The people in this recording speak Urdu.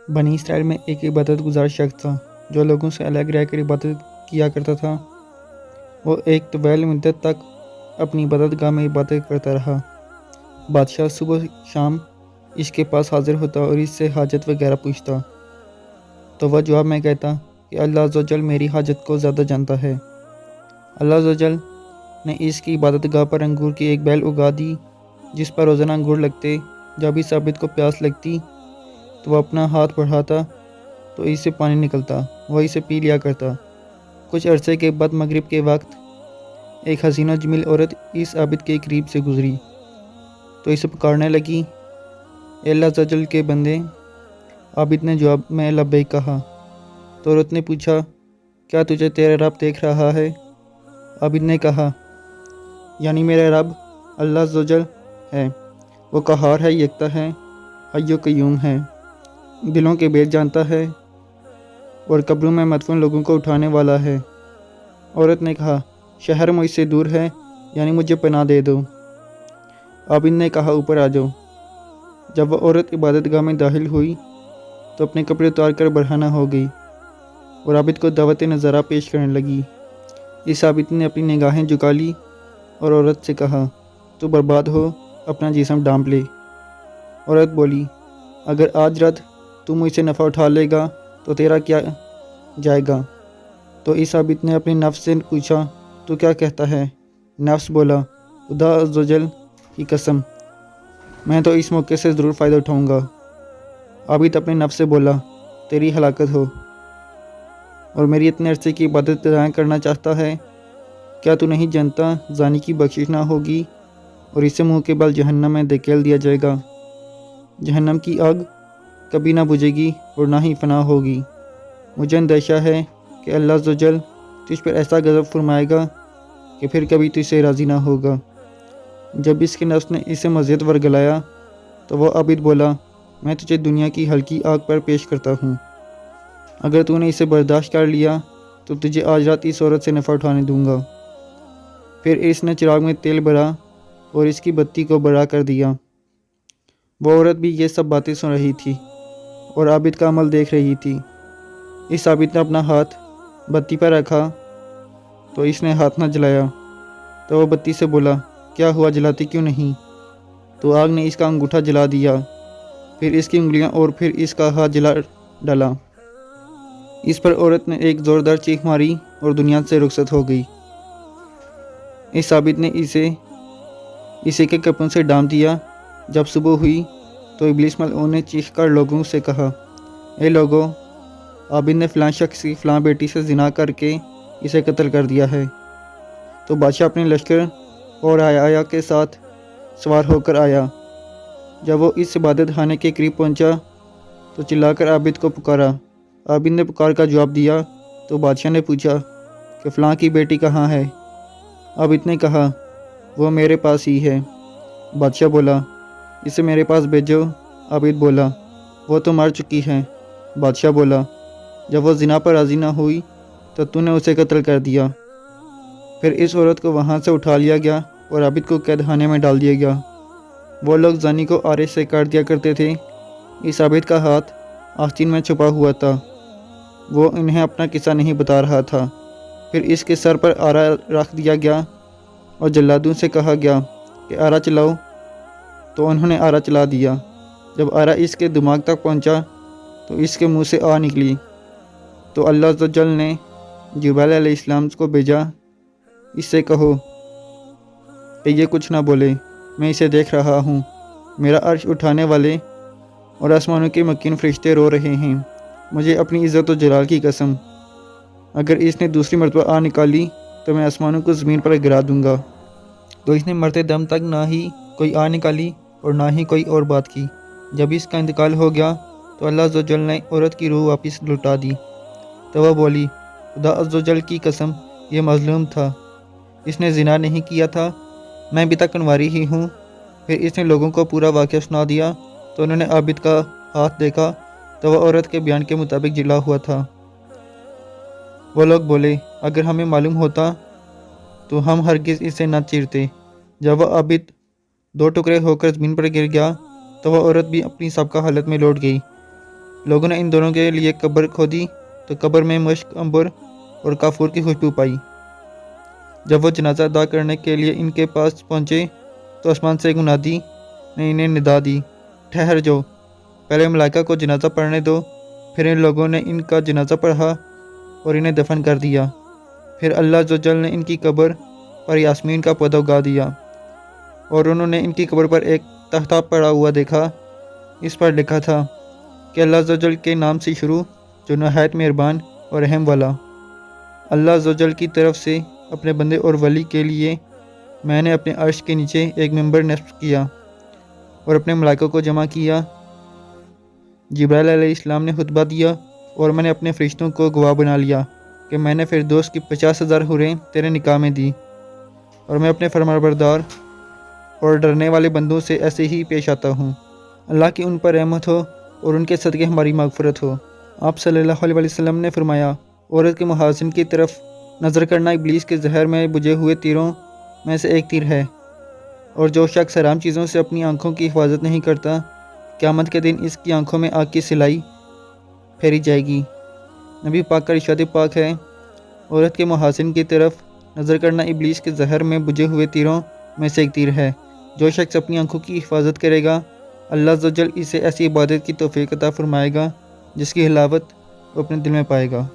بنی اسرائیل میں ایک عبادت گزار شخص تھا جو لوگوں سے الگ رہ کر عبادت کیا کرتا تھا۔ وہ ایک طویل مدت تک اپنی عبادت گاہ میں عبادت کرتا رہا۔ بادشاہ صبح شام اس کے پاس حاضر ہوتا اور اس سے حاجت وغیرہ پوچھتا، تو وہ جواب میں کہتا کہ اللہ عز و جل میری حاجت کو زیادہ جانتا ہے۔ اللہ عز و جل نے اس کی عبادت گاہ پر انگور کی ایک بیل اگا دی جس پر روزانہ انگور لگتے۔ جب اس عابد کو پیاس لگتی تو وہ اپنا ہاتھ بڑھاتا تو اس سے پانی نکلتا، وہ اسے پی لیا کرتا۔ کچھ عرصے کے بعد مغرب کے وقت ایک حسین و جمیل عورت اس عابد کے قریب سے گزری تو اسے پکارنے لگی، اے اللہ عز و جل کے بندے۔ عابد نے جواب میں لبیک کہا تو عورت نے پوچھا، کیا تجھے تیرا رب دیکھ رہا ہے؟ عابد نے کہا، یعنی میرا رب اللہ عز و جل ہے، وہ قہار ہے، یکتا ہے، حی و قیوم ہے، دلوں کے بھید جانتا ہے اور قبروں میں مدفون لوگوں کو اٹھانے والا ہے۔ عورت نے کہا، شہر مجھ سے دور ہے، یعنی مجھے پناہ دے دو۔ عابد نے کہا، اوپر آ جاؤ۔ جب وہ عورت عبادت گاہ میں داخل ہوئی تو اپنے کپڑے اتار کر برہنہ ہو گئی اور عابد کو دعوت نظارہ پیش کرنے لگی۔ اس عابد نے اپنی نگاہیں جھکا لی اور عورت سے کہا، تو برباد ہو، اپنا جسم ڈانپ لے۔ عورت بولی، اگر آج رات تو مجھ سے نفع اٹھا لے گا تو تیرا کیا جائے گا؟ تو اس عابد نے اپنے نفس سے پوچھا، تو کیا کہتا ہے؟ نفس بولا، خدا عز و جل کی قسم، میں تو اس موقع سے ضرور فائدہ اٹھاؤں گا۔ عابد اپنے نفس سے بولا، تیری ہلاکت ہو، اور میری اتنے عرصے کی عبادت ضائع کرنا چاہتا ہے؟ کیا تو نہیں جانتا زانی کی بخشش نہ ہوگی اور اسے منہ کے بل جہنم میں دھکیل دیا جائے گا؟ جہنم کی آگ کبھی نہ بجھے گی اور نہ ہی فنا ہوگی۔ مجھے اندیشہ ہے کہ اللہ عز و جل تجھ پر ایسا غضب فرمائے گا کہ پھر کبھی تجھ سے راضی نہ ہوگا۔ جب اس کے نفس نے اسے مزید ورگلایا تو وہ عابد بولا، میں تجھے دنیا کی ہلکی آگ پر پیش کرتا ہوں، اگر تو نے اسے برداشت کر لیا تو تجھے آج رات اس عورت سے نفع اٹھانے دوں گا۔ پھر اس نے چراغ میں تیل بھرا اور اس کی بتی کو بڑھا کر دیا۔ وہ عورت بھی یہ سب باتیں سن رہی تھی اور عابد کا عمل دیکھ رہی تھی۔ اس عابد نے اپنا ہاتھ بتی پر رکھا تو اس نے ہاتھ نہ جلایا، تو وہ بتی سے بولا، کیا ہوا، جلاتی کیوں نہیں؟ تو آگ نے اس کا انگوٹھا جلا دیا، پھر اس کی انگلیاں اور پھر اس کا ہاتھ جلا ڈالا۔ اس پر عورت نے ایک زوردار چیخ ماری اور دنیا سے رخصت ہو گئی۔ اس عابد نے اسے کے کپڑوں سے ڈانپ دیا۔ جب صبح ہوئی تو ابلیس ملعون نے چیخ کر لوگوں سے کہا، اے لوگو، عابد نے فلاں شخص کی فلاں بیٹی سے زنا کر کے اسے قتل کر دیا ہے۔ تو بادشاہ اپنے لشکر اور آیا کے ساتھ سوار ہو کر آیا۔ جب وہ اس عبادت خانے کے قریب پہنچا تو چلا کر عابد کو پکارا۔ عابد نے پکار کا جواب دیا تو بادشاہ نے پوچھا کہ فلاں کی بیٹی کہاں ہے؟ عابد نے کہا، وہ میرے پاس ہی ہے۔ بادشاہ بولا، اسے میرے پاس بھیجو۔ عابد بولا، وہ تو مر چکی ہے۔ بادشاہ بولا، جب وہ زنا پر راضی نہ ہوئی تو نے اسے قتل کر دیا۔ پھر اس عورت کو وہاں سے اٹھا لیا گیا اور عابد کو قید خانے میں ڈال دیا گیا۔ وہ لوگ زانی کو آرے سے کاٹ دیا کرتے تھے۔ اس عابد کا ہاتھ آستین میں چھپا ہوا تھا، وہ انہیں اپنا قصہ نہیں بتا رہا تھا۔ پھر اس کے سر پر آرا رکھ دیا گیا اور جلادوں سے کہا گیا کہ آرا چلاؤ، تو انہوں نے آرا چلا دیا۔ جب آرا اس کے دماغ تک پہنچا تو اس کے منہ سے آ نکلی، تو اللہ عز و جل نے جبرائیل علیہ السلام کو بھیجا، اس سے کہو کہ یہ کچھ نہ بولے، میں اسے دیکھ رہا ہوں۔ میرا عرش اٹھانے والے اور آسمانوں کے مکین فرشتے رو رہے ہیں، مجھے اپنی عزت و جلال کی قسم، اگر اس نے دوسری مرتبہ آ نکالی تو میں آسمانوں کو زمین پر گرا دوں گا۔ تو اس نے مرتے دم تک نہ ہی کوئی آ نکالی اور نہ ہی کوئی اور بات کی۔ جب اس کا انتقال ہو گیا تو اللہ عز و جل نے عورت کی روح واپس لوٹا دی۔ تو وہ بولی، خدا عز و جل کی قسم، یہ مظلوم تھا، اس نے زنا نہیں کیا تھا، میں بھی تک کنواری ہی ہوں۔ پھر اس نے لوگوں کو پورا واقعہ سنا دیا تو انہوں نے عابد کا ہاتھ دیکھا تو وہ عورت کے بیان کے مطابق جلا ہوا تھا۔ وہ لوگ بولے، اگر ہمیں معلوم ہوتا تو ہم ہرگز اسے نہ چیرتے۔ جب وہ عابد 2 ٹکڑے ہو کر زمین پر گر گیا تو وہ عورت بھی اپنی سابقہ حالت میں لوٹ گئی۔ لوگوں نے ان دونوں کے لیے قبر کھودی تو قبر میں مشک، عنبر اور کافور کی خوشبو پائی۔ جب وہ جنازہ ادا کرنے کے لیے ان کے پاس پہنچے تو آسمان سے ایک منادی نے انہیں ندا دی، ٹھہر جاؤ، پہلے ملائکہ کو جنازہ پڑھنے دو۔ پھر ان لوگوں نے ان کا جنازہ پڑھا اور انہیں دفن کر دیا۔ پھر اللہ عز و جل نے ان کی قبر پر یاسمین کا پودا اگا دیا، اور انہوں نے ان کی قبر پر ایک تختہ پڑا ہوا دیکھا۔ اس پر لکھا تھا کہ اللہ عز و جل کے نام سے شروع، جو نہایت مہربان اور رحم والا۔ اللہ عز و جل کی طرف سے اپنے بندے اور ولی کے لیے میں نے اپنے عرش کے نیچے ایک ممبر نصب کیا اور اپنے ملائکوں کو جمع کیا۔ جبرائیل علیہ السلام نے خطبہ دیا اور میں نے اپنے فرشتوں کو گواہ بنا لیا کہ میں نے فردوس کی 50,000 حوریں تیرے نکاح میں دی، اور میں اپنے فرمانبردار اور ڈرنے والے بندوں سے ایسے ہی پیش آتا ہوں۔ اللہ کی ان پر رحمت ہو اور ان کے صدقے ہماری مغفرت ہو۔ آپ صلی اللہ علیہ وسلم نے فرمایا، عورت کے محاسن کی طرف نظر کرنا ابلیس کے زہر میں بجھے ہوئے تیروں میں سے ایک تیر ہے، اور جو شخص حرام چیزوں سے اپنی آنکھوں کی حفاظت نہیں کرتا، قیامت کے دن اس کی آنکھوں میں آگ کی سلائی پھیری جائے گی۔ نبی پاک کا ارشاد پاک ہے، عورت کے محاسن کی طرف نظر کرنا ابلیس کے زہر میں بجھے ہوئے تیروں میں سے ایک تیر ہے۔ جو شخص اپنی آنکھوں کی حفاظت کرے گا، اللہ عز و جل اسے ایسی عبادت کی توفیق عطا فرمائے گا جس کی حلاوت وہ اپنے دل میں پائے گا۔